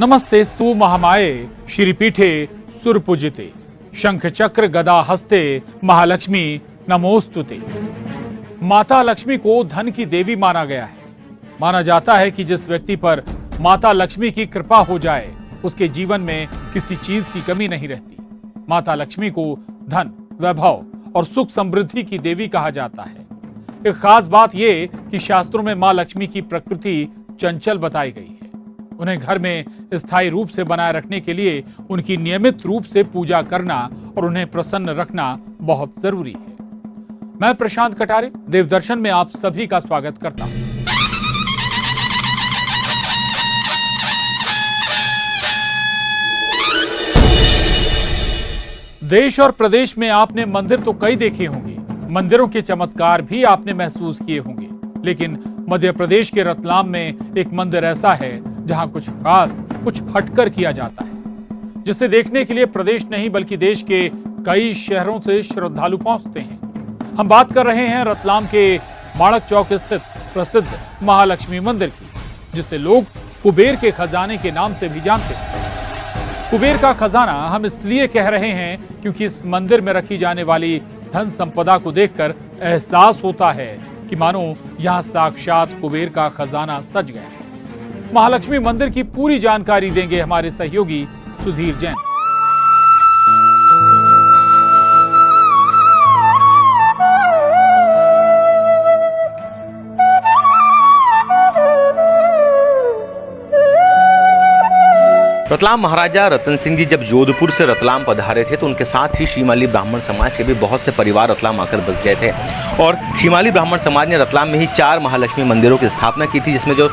नमस्तेस्तु महामाये श्रीपीठे सुरपूजिते शंख चक्र गदा हस्ते महालक्ष्मी नमोस्तुते। माता लक्ष्मी को धन की देवी माना गया है। माना जाता है कि जिस व्यक्ति पर माता लक्ष्मी की कृपा हो जाए उसके जीवन में किसी चीज की कमी नहीं रहती। माता लक्ष्मी को धन, वैभव और सुख समृद्धि की देवी कहा जाता है। एक खास बात यह कि शास्त्रों में मां लक्ष्मी की प्रकृति चंचल बताई गई है। उन्हें घर में स्थायी रूप से बनाए रखने के लिए उनकी नियमित रूप से पूजा करना और उन्हें प्रसन्न रखना बहुत जरूरी है। मैं प्रशांत कटारे देवदर्शन में आप सभी का स्वागत करता हूं। देश और प्रदेश में आपने मंदिर तो कई देखे होंगे, मंदिरों के चमत्कार भी आपने महसूस किए होंगे, लेकिन मध्य प्रदेश के रतलाम में एक मंदिर ऐसा है जहां कुछ खास, कुछ हटकर किया जाता है, जिसे देखने के लिए प्रदेश नहीं बल्कि देश के कई शहरों से श्रद्धालु पहुंचते हैं। हम बात कर रहे हैं रतलाम के माणक चौक स्थित प्रसिद्ध महालक्ष्मी मंदिर की, जिसे लोग कुबेर के खजाने के नाम से भी जानते हैं। कुबेर का खजाना हम इसलिए कह रहे हैं क्योंकि इस मंदिर में रखी जाने वाली धन संपदा को देखकर एहसास होता है कि मानो यहां साक्षात कुबेर का खजाना सज गया है। महालक्ष्मी मंदिर की पूरी जानकारी देंगे हमारे सहयोगी सुधीर जैन। रतलाम महाराजा रतन सिंह जी जब जोधपुर से रतलाम पधारे थे तो उनके साथ ही श्रीमाली ब्राह्मण समाज के भी बहुत से परिवार रतलाम आकर बस गए थे और श्रीमाली ब्राह्मण समाज ने रतलाम में ही 4 महालक्ष्मी मंदिरों की स्थापना की थी, जिसमें जो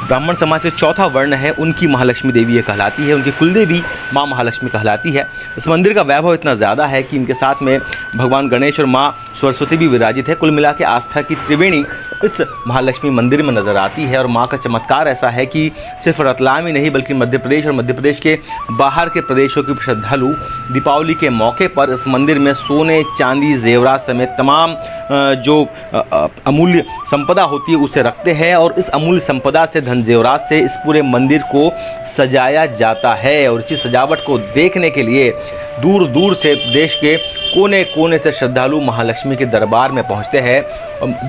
ब्राह्मण समाज के चौथा वर्ण है उनकी महालक्ष्मी देवी ये कहलाती है, उनकी कुलदेवी माँ महालक्ष्मी कहलाती है। इस मंदिर का वैभव इतना ज़्यादा है कि इनके साथ में भगवान गणेश और माँ सरस्वती भी विराजित है। कुल मिला के आस्था की त्रिवेणी इस महालक्ष्मी मंदिर में नज़र आती है और माँ का चमत्कार ऐसा है कि सिर्फ रतलाम ही नहीं बल्कि मध्य प्रदेश और मध्य प्रदेश के बाहर के प्रदेशों के श्रद्धालु दीपावली के मौके पर इस मंदिर में सोने, चांदी, जेवरात समेत तमाम जो अमूल्य संपदा होती है उसे रखते हैं और इस अमूल्य संपदा से, धन जेवरात से इस पूरे मंदिर को सजाया जाता है। और इसी सजावट को देखने के लिए दूर दूर से देश के कोने कोने से श्रद्धालु महालक्ष्मी के दरबार में पहुंचते हैं।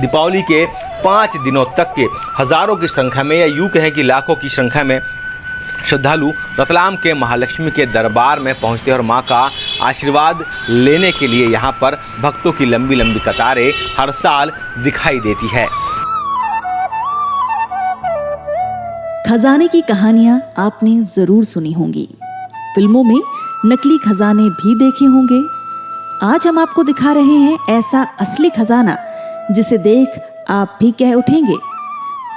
दीपावली के 5 दिनों तक के हजारों की संख्या में या यूँ कहें कि लाखों की संख्या में श्रद्धालु रतलाम के महालक्ष्मी के दरबार में पहुंचते हैं और मां का आशीर्वाद लेने के लिए यहाँ पर भक्तों की लंबी लंबी कतारें हर साल दिखाई देती है। खजाने की कहानियां आपने जरूर सुनी होंगी, फिल्मों में नकली खजाने भी देखे होंगे। आज हम आपको दिखा रहे हैं ऐसा असली खजाना जिसे देख आप भी कह उठेंगे,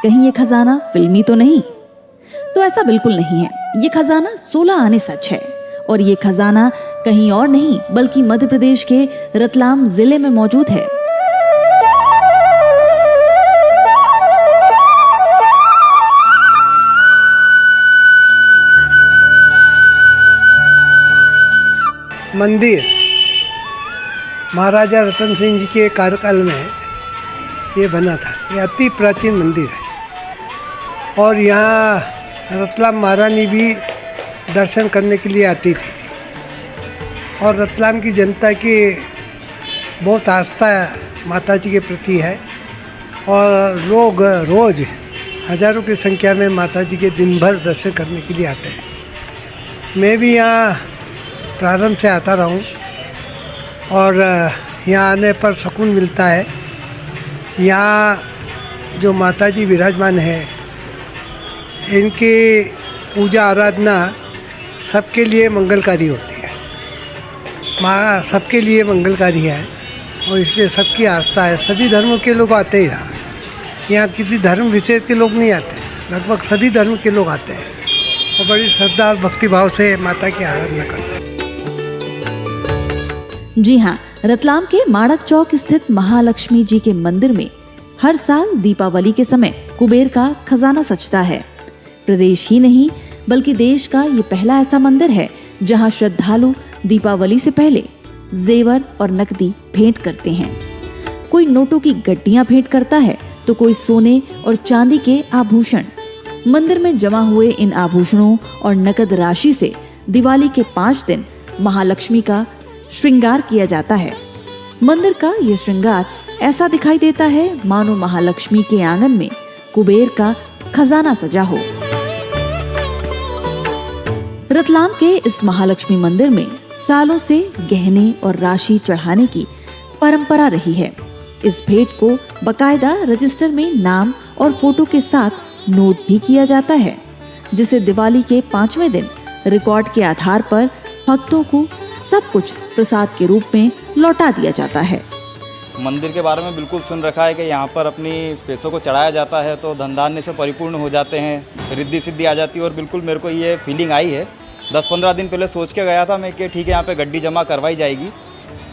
कहीं ये खजाना फिल्मी तो नहीं? तो ऐसा बिल्कुल नहीं है। ये खजाना 16 आने सच है और ये खजाना कहीं और नहीं बल्कि मध्य प्रदेश के रतलाम जिले में मौजूद है। मंदिर महाराजा रतन सिंह जी के कार्यकाल में ये बना था। ये अति प्राचीन मंदिर है और यहाँ रतलाम महारानी भी दर्शन करने के लिए आती थी और रतलाम की जनता की बहुत आस्था माता जी के प्रति है और लोग रोज़ हजारों की संख्या में माता जी के दिन भर दर्शन करने के लिए आते हैं। मैं भी यहाँ प्रारंभ से आता रहा हूँ और यहाँ आने पर सुकून मिलता है। यहाँ जो माता जी विराजमान है इनकी पूजा आराधना सबके लिए मंगलकारी होती है। माँ सबके लिए मंगलकारी है और इसलिए सबकी आस्था है। सभी धर्मों के लोग आते हैं यहाँ किसी धर्म विशेष के लोग नहीं आते, लगभग सभी धर्म के लोग आते हैं और बड़ी श्रद्धा और भक्ति भाव से माता की आराधना करते हैं। जी हाँ, रतलाम के माणक चौक स्थित महालक्ष्मी जी के मंदिर में हर साल दीपावली के समय कुबेर का खजाना सजता है। प्रदेश ही नहीं बल्कि देश का ये पहला ऐसा मंदिर है जहां श्रद्धालु दीपावली से पहले जेवर और नकदी भेंट करते हैं। कोई नोटों की गड्डियां भेंट करता है तो कोई सोने और चांदी के आभूषण। मंदिर में जमा हुए इन आभूषणों और नकद राशि से दिवाली के 5 दिन महालक्ष्मी का श्रृंगार किया जाता है। मंदिर का ये श्रृंगार ऐसा दिखाई देता है मानो महालक्ष्मी के आंगन में कुबेर का खजाना सजा हो। रतलाम के इस महालक्ष्मी मंदिर में सालों से गहने और राशि चढ़ाने की परंपरा रही है। इस भेंट को बकायदा रजिस्टर में नाम और फोटो के साथ नोट भी किया जाता है, जिसे दिवाली के 5वें दिन रिकॉर्ड के आधार पर भक्तों को सब कुछ प्रसाद के रूप में लौटा दिया जाता है। मंदिर के बारे में बिल्कुल सुन रखा है कि यहाँ पर अपनी पैसों को चढ़ाया जाता है तो धन धान्य से परिपूर्ण हो जाते हैं, रिद्धि सिद्धि आ जाती है। और बिल्कुल मेरे को ये फीलिंग आई है। 10-15 दिन पहले सोच के गया था मैं कि ठीक है यहाँ पे गड्डी जमा करवाई जाएगी,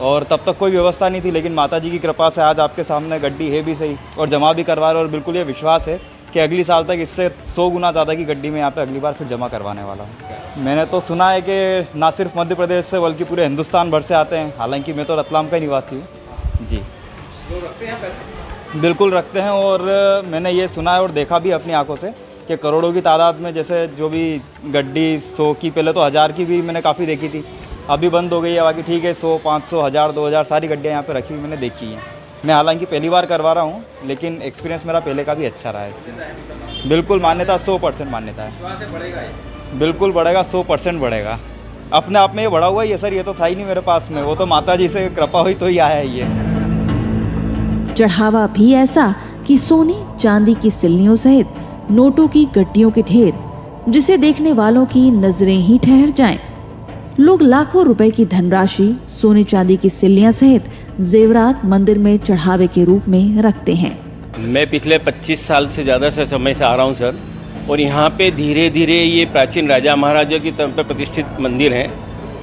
और तब तक कोई व्यवस्था नहीं थी। लेकिन माता जी की कृपा से आज आपके सामने गड्डी है भी सही और जमा भी करवा रहे। और बिल्कुल ये विश्वास है कि अगली साल तक इससे 100 गुना ज़्यादा की गड्डी में यहाँ पे अगली बार फिर जमा करवाने वाला हूँ। मैंने तो सुना है कि ना सिर्फ मध्य प्रदेश से बल्कि पूरे हिंदुस्तान भर से आते हैं। हालांकि मैं तो रतलाम का निवासी हूँ जी। बिल्कुल रखते हैं। और मैंने ये सुना है और देखा भी अपनी आंखों से कि करोड़ों की तादाद में जैसे जो भी गड्डी 100 की, पहले तो 1000 की भी मैंने काफ़ी देखी थी, अभी बंद हो गई है। बाकी ठीक है 100, 500, 1000, 2000 सारी गड्डियाँ यहाँ पे रखी हुई मैंने देखी हैं। मैं हालांकि पहली बार करवा रहा हूँ, लेकिन एक्सपीरियंस मेरा पहले का भी अच्छा रहा है इससे। बिल्कुल मान्यता 100% मान्यता है। बिल्कुल बढ़ेगा, 100% बढ़ेगा। अपने आप में ये बढ़ा हुआ है ये सर, ये तो था ही नहीं मेरे पास में, वो तो माता जी से कृपा हुई तो ही आया है ये। चढ़ावा भी ऐसा कि सोने चांदी की सिल्लियों सहित नोटों की गड्डियों के ढेर, जिसे देखने वालों की नजरें ही ठहर जाएं। लोग लाखों रुपए की धनराशि, सोने चांदी की सिल्लियां सहित जेवरात मंदिर में चढ़ावे के रूप में रखते हैं। मैं पिछले 25 साल से ज़्यादा से समय से आ रहा हूँ सर, और यहाँ पे धीरे धीरे ये प्राचीन राजा महाराजा की तरफ पे प्रतिष्ठित मंदिर है।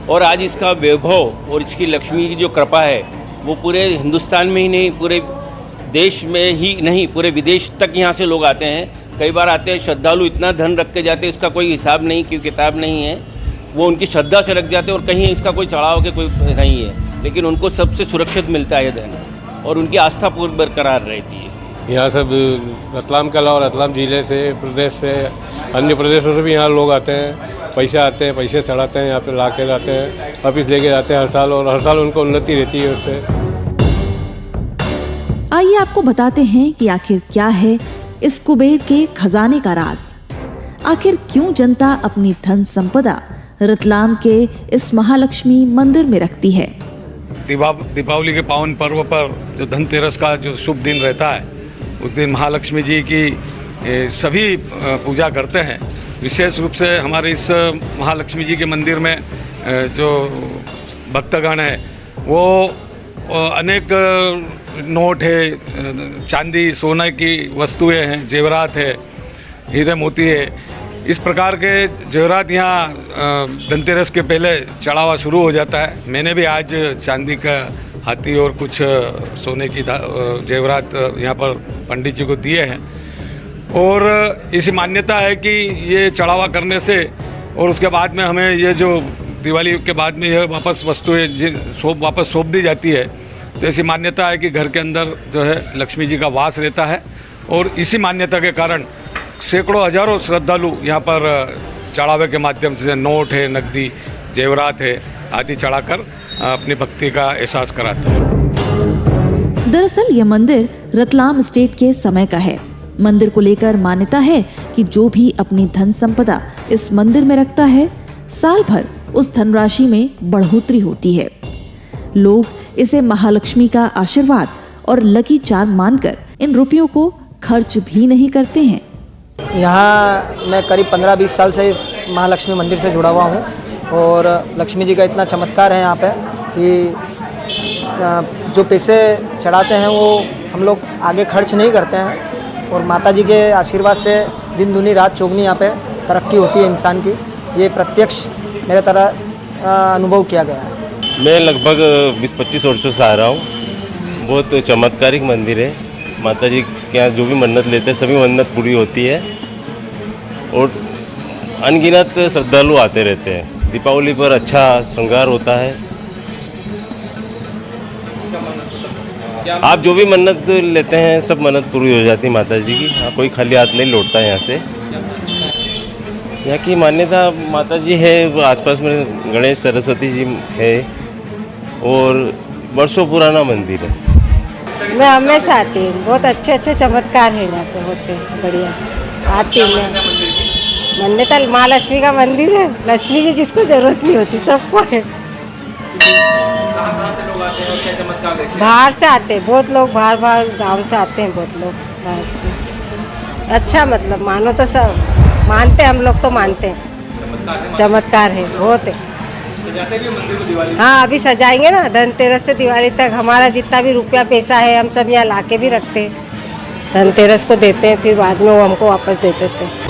और आज इसका वैभव और इसकी लक्ष्मी की जो कृपा है वो पूरे हिंदुस्तान में ही नहीं, पूरे देश में ही नहीं, पूरे विदेश तक यहाँ से लोग आते हैं। कई बार आते हैं श्रद्धालु, इतना धन रख के जाते हैं, इसका कोई हिसाब नहीं, की किताब नहीं है। वो उनकी श्रद्धा से रख जाते हैं और कहीं इसका कोई चढ़ाव के कोई नहीं है, लेकिन उनको सबसे सुरक्षित मिलता है धन और उनकी आस्था पूरी बरकरार रहती है। यहाँ सब रतलाम के अलावा रतलाम जिले से, प्रदेश से, अन्य प्रदेशों से भी यहाँ लोग आते हैं, पैसे चढ़ाते हैं, यहाँ पे ला के जाते हैं, वापिस लेके जाते हैं हर साल, और हर साल उनको उन्नति रहती है उससे। आइए आपको बताते हैं कि आखिर क्या है इस कुबेर के खजाने का राज। आखिर क्यों जनता अपनी धन संपदा रतलाम के इस महालक्ष्मी मंदिर में रखती है। दीपावली के पावन पर्व पर जो धनतेरस का जो शुभ दिन रहता है, उस दिन महालक्ष्मी जी की सभी पूजा करते हैं। विशेष रूप से हमारे इस महालक्ष्मी जी के मंदिर में जो भक्तगण है वो अनेक नोट है, चांदी सोने की वस्तुएं हैं, जेवरात है, हीरे मोती है, इस प्रकार के जेवरात यहाँ धनतेरस के पहले चढ़ावा शुरू हो जाता है। मैंने भी आज चांदी का हाथी और कुछ सोने की जेवरात यहाँ पर पंडित जी को दिए हैं। और इसी मान्यता है कि ये चढ़ावा करने से और उसके बाद में हमें ये जो दिवाली के बाद में यह वापस वस्तुएं वापस सौंप दी जाती है, तो ऐसी मान्यता है कि घर के अंदर जो है लक्ष्मी जी का वास रहता है। और इसी मान्यता के कारण सैकड़ों हजारों श्रद्धालु यहाँ पर चढ़ावे के माध्यम से नोट है, नकदी, जेवरात है आदि चढ़ाकर अपनी भक्ति का एहसास कराते हैं। दरअसल यह मंदिर रतलाम स्टेट के समय का है। मंदिर को लेकर मान्यता है कि जो भी अपनी धन संपदा इस मंदिर में रखता है, साल भर उस धनराशि में बढ़ोतरी होती है। लोग इसे महालक्ष्मी का आशीर्वाद और लकी चार्म मानकर इन रुपयों को खर्च भी नहीं करते हैं। यहाँ मैं करीब 15-20 साल से इस महालक्ष्मी मंदिर से जुड़ा हुआ हूँ और लक्ष्मी जी का इतना चमत्कार है यहाँ पे कि जो पैसे चढ़ाते हैं वो हम लोग आगे खर्च नहीं करते हैं और माता जी के आशीर्वाद से दिन दुनी रात चौगनी यहाँ पे तरक्की होती है इंसान की। ये प्रत्यक्ष मेरे तरह अनुभव किया गया है। मैं लगभग 20-25 वर्षों से आ रहा हूँ। बहुत चमत्कारिक मंदिर है। माता जी के यहाँ जो भी मन्नत लेते हैं सभी मन्नत पूरी होती है और अनगिनत श्रद्धालु आते रहते हैं। दीपावली पर अच्छा श्रृंगार होता है। आप जो भी मन्नत लेते हैं सब मन्नत पूरी हो जाती है माता जी की। कोई खाली हाथ नहीं लौटता है यहाँ से। यहाँ की मान्यता माता जी है, आसपास में गणेश सरस्वती जी है और वर्षों पुराना मंदिर है। मैं हमेशा आती हूँ, बहुत अच्छे अच्छे चमत्कार है यहाँ पे होते हैं, बढ़िया आती हूँ मैं। मान्यता महालक्ष्मी का मंदिर है, लक्ष्मी की किसको जरूरत नहीं होती, सबको है। बाहर से आते हैं बहुत लोग, बाहर गांव से आते हैं बहुत लोग बाहर से। अच्छा मतलब मानो तो सब मानते, हम लोग तो मानते हैं, चमत्कार है बहुत है। हाँ अभी सजाएंगे ना, धनतेरस से दिवाली तक हमारा जितना भी रुपया पैसा है हम सब यहाँ ला के भी रखते हैं, धनतेरस को देते हैं, फिर बाद में वो हमको वापस दे देते हैं।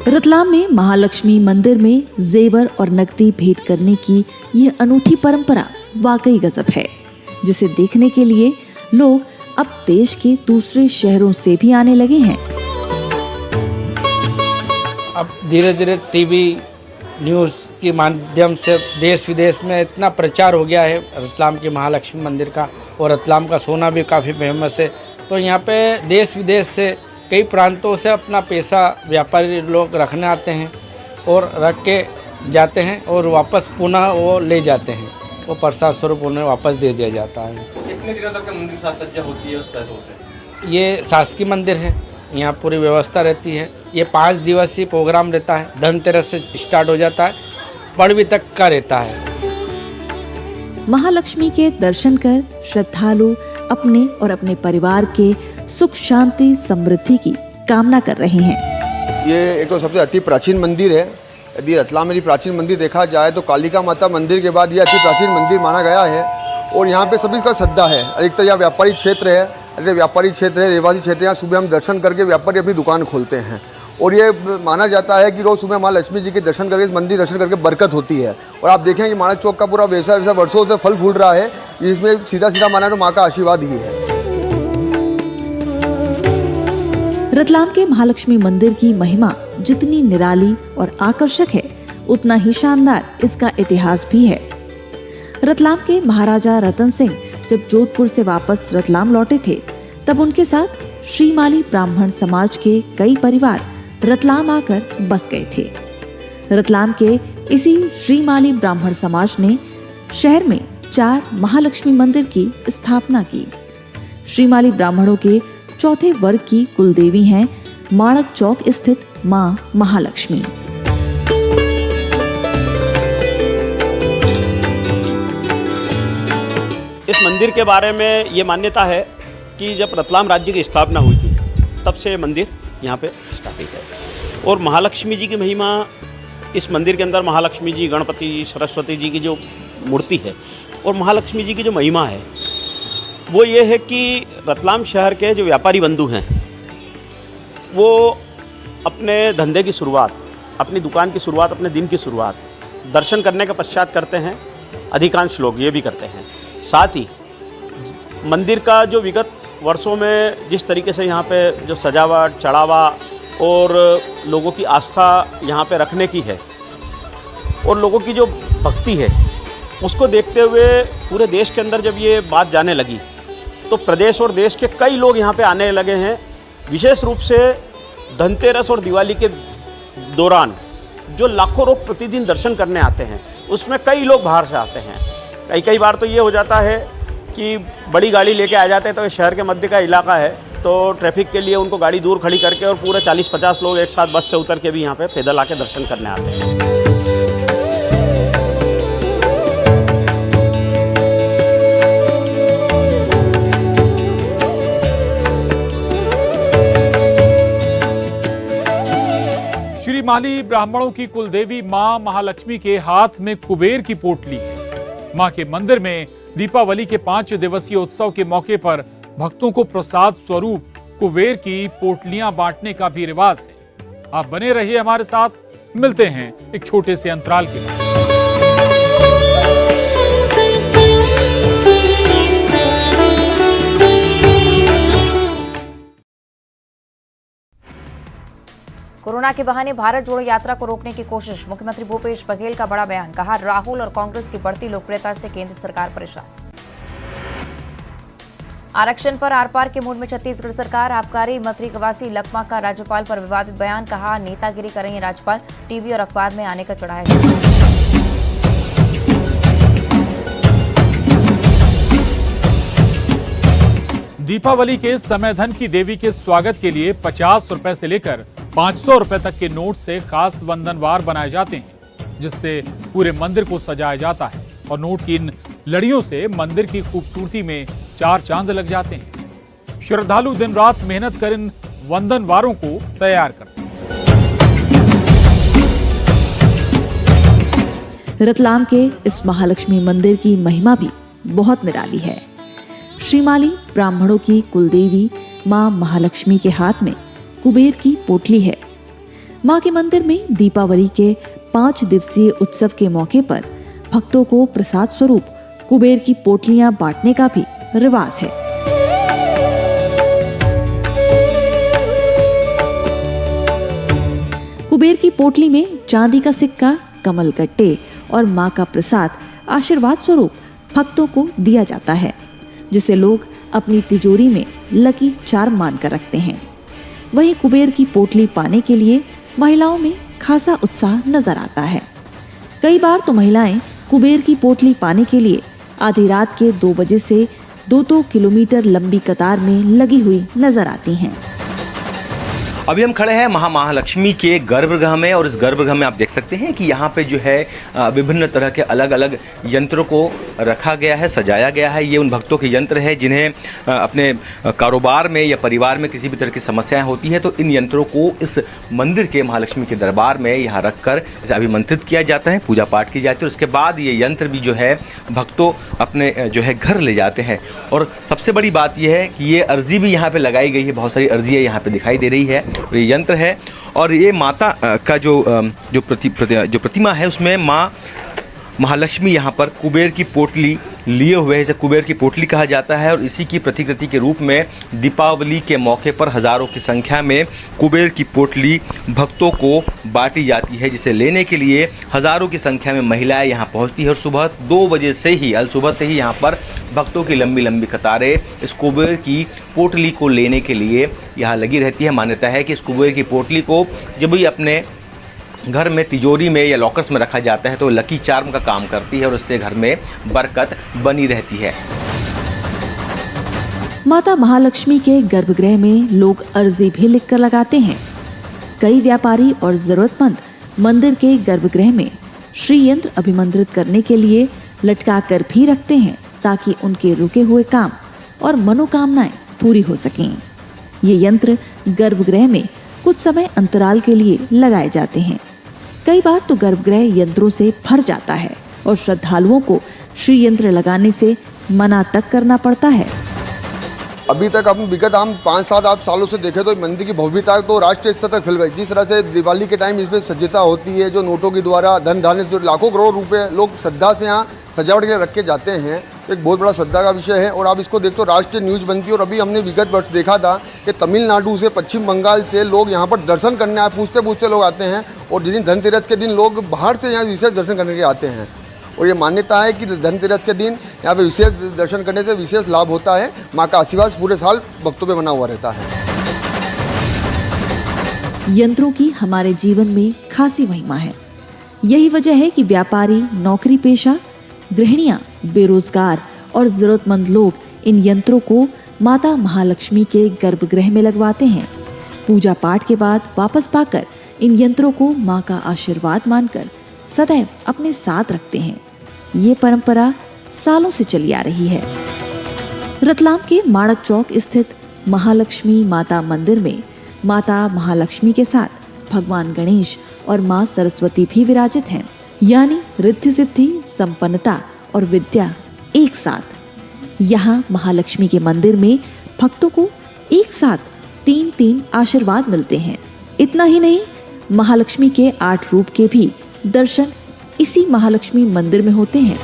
रतलाम में महालक्ष्मी मंदिर में जेवर और नकदी भेंट करने की यह अनूठी परंपरा वाकई गजब है, जिसे देखने के लिए लोग अब देश के दूसरे शहरों से भी आने लगे हैं। अब धीरे धीरे टीवी न्यूज़ के माध्यम से देश विदेश में इतना प्रचार हो गया है रतलाम के महालक्ष्मी मंदिर का, और रतलाम का सोना भी काफ़ी फेमस है। तो यहाँ पे देश विदेश से कई प्रांतों से अपना पैसा व्यापारी लोग रखने आते हैं और रख के जाते हैं और वापस पुनः वो ले जाते हैं, वो प्रसाद स्वरूप उन्हें वापस दे दिया जाता है। कितने दिनों तक मंदिर साज सज्जा होती है उस पैसों से? ये शासकीय मंदिर है, यहाँ पूरी व्यवस्था रहती है। ये 5 दिवसीय प्रोग्राम रहता है, धनतेरस से स्टार्ट हो जाता है, पड़वी तक का रहता है। महालक्ष्मी के दर्शन कर श्रद्धालु अपने और अपने परिवार के सुख शांति समृद्धि की कामना कर रहे हैं। ये एक तो सबसे अति प्राचीन मंदिर है। यदि रतलाम में प्राचीन मंदिर देखा जाए तो कालिका माता मंदिर के बाद ये अति प्राचीन मंदिर माना गया है, और यहाँ पे सभी का श्रद्धा है। अधिकतर यहाँ व्यापारी क्षेत्र है, व्यापारी क्षेत्र है, रेवासी क्षेत्र है। यहाँ सुबह हम दर्शन करके व्यापारी अपनी दुकान खोलते हैं, और ये माना जाता है कि रोज़ सुबह माँ लक्ष्मी जी के दर्शन करके, इस मंदिर दर्शन करके बरकत होती है। और आप देखें कि माणक चौक का पूरा वैसा वर्षों से फल फूल रहा है, इसमें सीधा सीधा माना तो माँ का आशीर्वाद ही है। रतलाम के महालक्ष्मी मंदिर की महिमा जितनी निराली और आकर्षक है, उतना ही शानदार इसका इतिहास भी है। रतलाम के महाराजा रतन सिंह जब जोधपुर से वापस रतलाम लौटे थे, तब उनके साथ श्रीमाली ब्राह्मण समाज के कई परिवार रतलाम आकर बस गए थे। रतलाम के इसी श्रीमाली ब्राह्मण समाज ने शहर में 4 महालक्ष्मी मंदिर की स्थापना की। श्रीमाली ब्राह्मणों के चौथे वर्ग की कुलदेवी हैं माणक चौक स्थित मां महालक्ष्मी। इस मंदिर के बारे में ये मान्यता है कि जब रतलाम राज्य की स्थापना हुई थी, तब से मंदिर यहाँ पे स्थापित है। और महालक्ष्मी जी की महिमा, इस मंदिर के अंदर महालक्ष्मी जी, गणपति जी, सरस्वती जी की जो मूर्ति है, और महालक्ष्मी जी की जो महिमा है वो ये है कि रतलाम शहर के जो व्यापारी बंधु हैं वो अपने धंधे की शुरुआत, अपनी दुकान की शुरुआत, अपने दिन की शुरुआत दर्शन करने के पश्चात करते हैं। अधिकांश लोग ये भी करते हैं। साथ ही मंदिर का जो विगत वर्षों में जिस तरीके से यहाँ पे जो सजावट, चढ़ावा और लोगों की आस्था यहाँ पे रखने की है और लोगों की जो भक्ति है, उसको देखते हुए पूरे देश के अंदर जब ये बात जाने लगी तो प्रदेश और देश के कई लोग यहाँ पे आने लगे हैं। विशेष रूप से धनतेरस और दिवाली के दौरान जो लाखों लोग प्रतिदिन दर्शन करने आते हैं, उसमें कई लोग बाहर से आते हैं। कई बार तो ये हो जाता है कि बड़ी गाड़ी लेके आ जाते हैं, तो शहर के मध्य का इलाका है, तो ट्रैफिक के लिए उनको गाड़ी दूर खड़ी करके और पूरे 40-50 लोग एक साथ बस से उतर के भी यहाँ पे पैदल आके दर्शन करने आते हैं। श्रीमाली ब्राह्मणों की कुलदेवी मां महालक्ष्मी के हाथ में कुबेर की पोटली है। मां के मंदिर में दीपावली के 5 दिवसीय उत्सव के मौके पर भक्तों को प्रसाद स्वरूप कुबेर की पोटलियां बांटने का भी रिवाज है। आप बने रहिए हमारे साथ, मिलते हैं एक छोटे से अंतराल के बाद। कोरोना के बहाने भारत जोड़ो यात्रा को रोकने की कोशिश, मुख्यमंत्री भूपेश बघेल का बड़ा बयान। कहा, राहुल और कांग्रेस की बढ़ती लोकप्रियता से केंद्र सरकार परेशान। आरक्षण पर आर पार के मूड में छत्तीसगढ़ सरकार। आबकारी मंत्री कवासी लखमा का राज्यपाल पर विवादित बयान, कहा नेतागिरी करेंगे राज्यपाल, टीवी और अखबार में आने का चढ़ाया। दीपावली के समय धन की देवी के स्वागत के लिए 50 रुपए से लेकर 500 रुपए तक के नोट से खास वंदनवार बनाए जाते हैं, जिससे पूरे मंदिर को सजाया जाता है और नोट की इन लड़ियों से मंदिर की खूबसूरती में 4 चांद लग जाते हैं। श्रद्धालु दिन रात मेहनत कर इन वंदनवारों को तैयार करते हैं। रतलाम के इस महालक्ष्मी मंदिर की महिमा भी बहुत निराली है। श्रीमाली ब्राह्मणों की कुलदेवी मां महालक्ष्मी के हाथ में कुबेर की पोटली है। मां के मंदिर में दीपावली के 5 दिवसीय उत्सव के मौके पर भक्तों को प्रसाद स्वरूप कुबेर की पोटलियां बांटने का भी रिवाज है। कुबेर की पोटली में चांदी का सिक्का, कमल गट्टे और मां का प्रसाद आशीर्वाद स्वरूप भक्तों को दिया जाता है, जिसे लोग अपनी तिजोरी में लकी चार्म मानकर रखते हैं। वहीं कुबेर की पोटली पाने के लिए महिलाओं में खासा उत्साह नजर आता है। कई बार तो महिलाएं कुबेर की पोटली पाने के लिए आधी रात के 2 बजे से 2-2 किलोमीटर लंबी कतार में लगी हुई नजर आती हैं। अभी हम खड़े हैं महालक्ष्मी के गर्भगृह में और इस गर्भगृह में आप देख सकते हैं कि यहाँ पे जो है विभिन्न तरह के अलग अलग यंत्रों को रखा गया है, सजाया गया है। ये उन भक्तों के यंत्र है जिन्हें अपने कारोबार में या परिवार में किसी भी तरह की समस्याएं होती है, तो इन यंत्रों को इस मंदिर के महालक्ष्मी के दरबार में यहाँ रखकर इसे अभिमंत्रित किया जाता है, पूजा पाठ की जाती है। उसके बाद ये यंत्र भी जो है भक्तों अपने जो है घर ले जाते हैं। और सबसे बड़ी बात यह है कि ये अर्जी भी यहाँ पे लगाई गई है, बहुत सारी अर्जियाँ यहाँ पे दिखाई दे रही है। और ये यंत्र है और ये माता का जो प्रतिमा है उसमें माँ महालक्ष्मी यहाँ पर कुबेर की पोटली लिए हुए है, इसे कुबेर की पोटली कहा जाता है। और इसी की प्रतिकृति के रूप में दीपावली के मौके पर हजारों की संख्या में कुबेर की पोटली भक्तों को बांटी जाती है, जिसे लेने के लिए हजारों की संख्या में महिलाएं यहाँ पहुँचती है। और सुबह 2 बजे से ही सुबह से ही यहाँ पर भक्तों की लंबी लंबी कतारें इस कुबेर की पोटली को लेने के लिए यहाँ लगी रहती है। मान्यता है कि इस कुबेर की पोटली को जब भी अपने घर में तिजोरी में या लॉकर्स में रखा जाता है तो लकी चार्म का काम करती है और उससे घर में बरकत बनी रहती है। माता महालक्ष्मी के गर्भगृह में लोग अर्जी भी लिखकर लगाते हैं। कई व्यापारी और जरूरतमंद मंदिर के गर्भगृह में श्री यंत्र अभिमंत्रित करने के लिए लटका कर भी रखते हैं, ताकि उनके रुके हुए काम और मनोकामनाएं पूरी हो सकें। ये यंत्र गर्भगृह में कुछ समय अंतराल के लिए लगाए जाते हैं। कई बार तो गर्भगृह यंत्रों से भर जाता है और श्रद्धालुओं को श्री यंत्र लगाने से मना तक करना पड़ता है। अभी तक हम विगत 5-7 सालों से देखें तो मंदिर की भव्यता तो राष्ट्रीय स्तर तक फैल गई। जिस तरह से दिवाली के टाइम इसमें सज्जता होती है, जो नोटों के द्वारा धन धान्य जो लाखों करोड़ रुपए लोग श्रद्धा से यहाँ सजावट के लिए रख के जाते हैं, तो एक बहुत बड़ा श्रद्धा का विषय है। और आप इसको देखो राष्ट्रीय न्यूज़ बनती है। और अभी हमने विगत वर्ष देखा था कि तमिलनाडु से, पश्चिम बंगाल से लोग यहाँ पर दर्शन करने आए, पूछते पूछते लोग आते हैं। और जिस दिन धनतेरस के दिन लोग बाहर से यहाँ विशेष दर्शन करने के आते हैं। और ये मान्यता है कि धनतेरस के दिन यहाँ पे विशेष दर्शन करने से विशेष लाभ होता है। माँ का आशीर्वाद पूरे साल भक्तों पे बना हुआ रहता है। यंत्रों की हमारे जीवन में खासी महिमा है। यही वजह है कि व्यापारी, नौकरी पेशा, गृहिणियां, बेरोजगार और जरूरतमंद लोग इन यंत्रों को माता महालक्ष्मी के गर्भगृह में लगवाते हैं। पूजा पाठ के बाद वापस पाकर इन यंत्रों को मां का आशीर्वाद मानकर सदैव अपने साथ रखते हैं। ये परंपरा सालों से चली आ रही है। रतलाम के माणक चौक स्थित महालक्ष्मी माता मंदिर में माता महालक्ष्मी के साथ भगवान गणेश और मां सरस्वती भी विराजित हैं, यानी रिद्धि सिद्धि, संपन्नता और विद्या एक साथ। यहाँ महालक्ष्मी के मंदिर में भक्तों को एक साथ 3-3 आशीर्वाद मिलते हैं। इतना ही नहीं, महालक्ष्मी के 8 रूप के भी दर्शन इसी महालक्ष्मी मंदिर में होते हैं।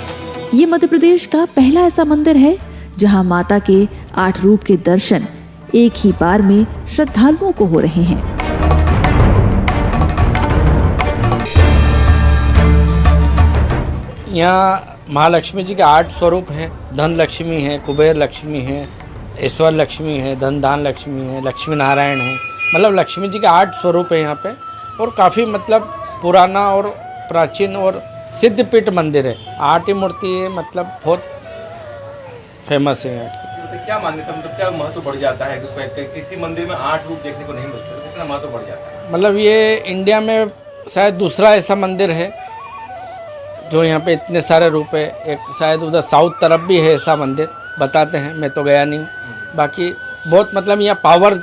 ये मध्य प्रदेश का पहला ऐसा मंदिर है जहाँ माता के 8 रूप के दर्शन एक ही बार में श्रद्धालुओं को हो रहे हैं। यहाँ महालक्ष्मी जी के 8 स्वरूप हैं। धन लक्ष्मी है, कुबेर लक्ष्मी है ईश्वर लक्ष्मी है, धन धान लक्ष्मी है, लक्ष्मी नारायण है, मतलब लक्ष्मी जी के 8 स्वरूप है यहाँ पे। और काफ़ी मतलब पुराना और प्राचीन और सिद्धपीठ मंदिर है। 8 ही मूर्ति है, मतलब बहुत फेमस है यहाँ की। क्या मान्यता, मतलब क्या महत्व बढ़ जाता है कि किसी मंदिर में 8 रूप देखने को नहीं मिलता, कितना महत्व बढ़ जाता है? मतलब ये इंडिया में शायद दूसरा ऐसा मंदिर है जो यहाँ पे इतने सारे रूप है। एक शायद उधर साउथ तरफ भी है ऐसा मंदिर, बताते हैं, मैं तो गया नहीं। बाकी बहुत मतलब यहाँ पावर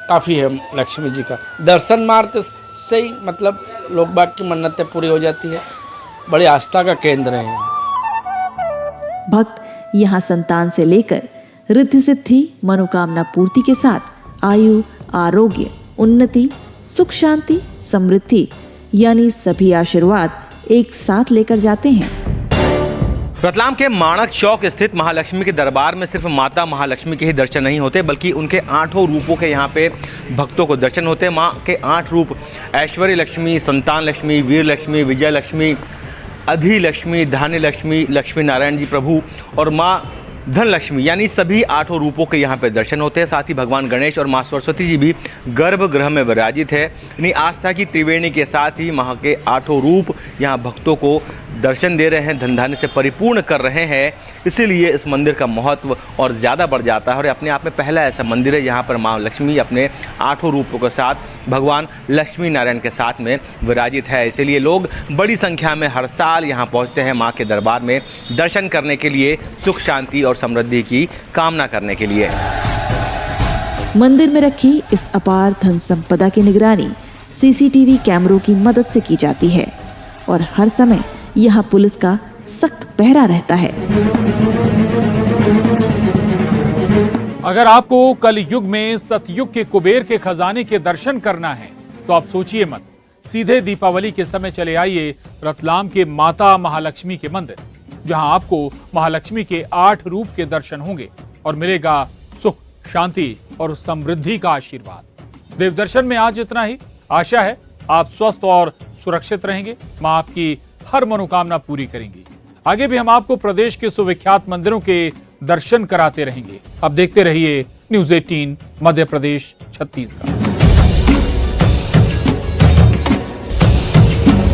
काफ़ी है लक्ष्मी जी का। दर्शन मात्र से ही मतलब लोग बाग की मन्नतें पूरी हो जाती है। बड़ी आस्था का केंद्र है यहाँ। भक्त यहाँ संतान से लेकर रिद्धि सिद्धि मनोकामना पूर्ति के साथ आयु, आरोग्य, उन्नति, सुख शांति, समृद्धि यानी सभी आशीर्वाद एक साथ लेकर जाते हैं। रतलाम के माणक चौक स्थित महालक्ष्मी के दरबार में सिर्फ माता महालक्ष्मी के ही दर्शन नहीं होते, बल्कि उनके 8 रूपों के यहाँ पे भक्तों को दर्शन होते हैं। माँ के 8 रूप ऐश्वर्य लक्ष्मी, संतान लक्ष्मी, वीर लक्ष्मी, विजय लक्ष्मी, अधि लक्ष्मी, धान्य लक्ष्मी, लक्ष्मी नारायण जी प्रभु और माँ धन लक्ष्मी यानी सभी 8 रूपों के यहाँ पे दर्शन होते हैं। साथ ही भगवान गणेश और माँ सरस्वती जी भी गर्भगृह में विराजित है। यानी आस्था की त्रिवेणी के साथ ही माँ के 8 रूप यहाँ भक्तों को दर्शन दे रहे हैं, धन धान्य से परिपूर्ण कर रहे हैं। इसीलिए इस मंदिर का महत्व और ज़्यादा बढ़ जाता है और अपने आप में पहला ऐसा मंदिर है जहाँ पर माँ लक्ष्मी अपने 8 रूपों के साथ भगवान लक्ष्मी नारायण के साथ में विराजित है। इसीलिए लोग बड़ी संख्या में हर साल यहाँ पहुँचते हैं माँ के दरबार में दर्शन करने के लिए, सुख शांति और समृद्धि की कामना करने के लिए। मंदिर में रखी इस अपार धन संपदा की निगरानी सीसीटीवी कैमरों की मदद से की जाती है और हर समय यहाँ पुलिस का सख्त पहरा रहता है। अगर आपको कल युग में सतयुग के कुबेर के खजाने के दर्शन करना है तो आप सोचिए मत, सीधे दीपावली के समय चले आइए रतलाम के माता महालक्ष्मी के मंदिर, जहां आपको महालक्ष्मी के 8 रूप के दर्शन होंगे और मिलेगा सुख, शांति और समृद्धि का आशीर्वाद। देव दर्शन में आज इतना ही। आशा है आप स्वस्थ और सुरक्षित रहेंगे। मां आपकी हर मनोकामना पूरी करेंगी। आगे भी हम आपको प्रदेश के सुविख्यात मंदिरों के दर्शन कराते रहेंगे। अब देखते रहिए न्यूज़ 18 मध्य प्रदेश छत्तीसगढ़।